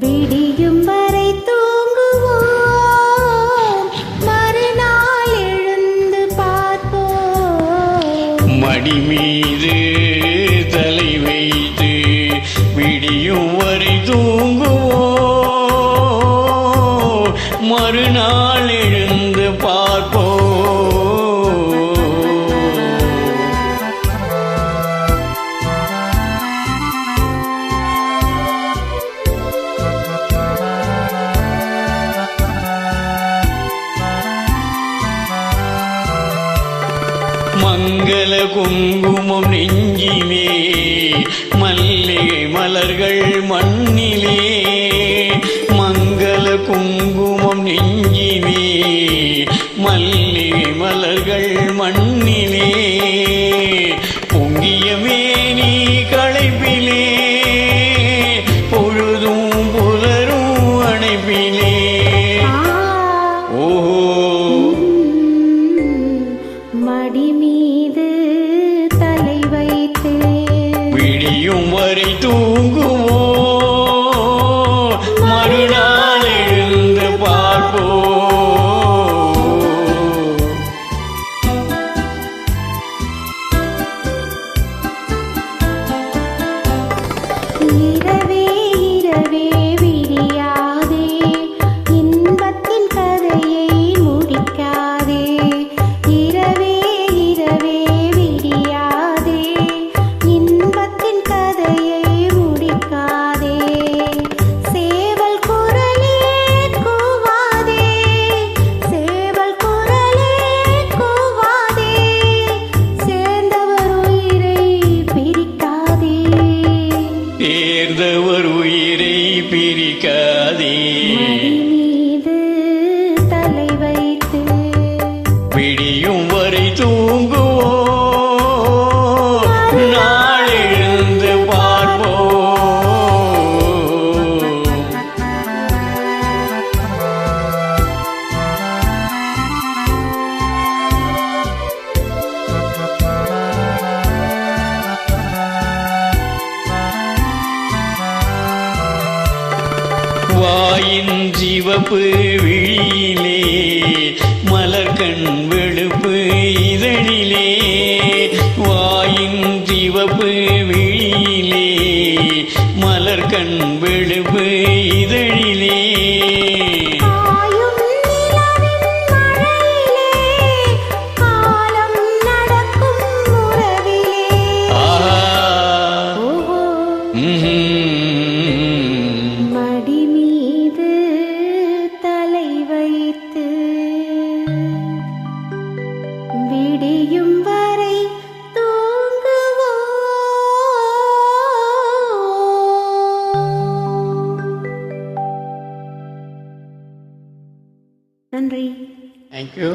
விடியும் வரை தூங்குவோம், மறுநாள் எழுந்து பார்ப்போம். மடி மீது தலை வைத்து விடியும் வரை தூங்குவோம், மறுநாள் எழுந்து பார்ப்போம். மங்கள குங்குமம் நெஞ்சிலே, மல்லிகை மலர்கள் மண்ணிலே. மங்கள குங்குமம் நெஞ்சிலே, மல்லிகை மலர்கள் மண்ணிலே. பொங்கிய மேனி களைப்பிலே, பொழுதும் புலரும் அணைப்பிலே. மடி மீது தலை வைத்து விடியும் வரை தூங்குவோம், மறுநாள் எழுந்து பார்ப்போம். இரவே இரவே விடியாதே, இன்பத்தின் கதையை முடிக்காதே. சேர்ந்தவர் உயிரை பிரிக்காதே. மீது தலை வைத்து விடியும் வரை தூங்குவோம், நாள் எழுந்து பார்ப்போம். வாயின் சிவப்பு விழியிலே, மலர்கண் வெளுப்பு இதழிலே. வாயின் சிவப்பு விழியிலே, மலர்கண் வெளுப்பு இதழிலே. மடி மீது தலை வைத்து விடியும் வரை தூங்குவோம். நன்றி. Thank you.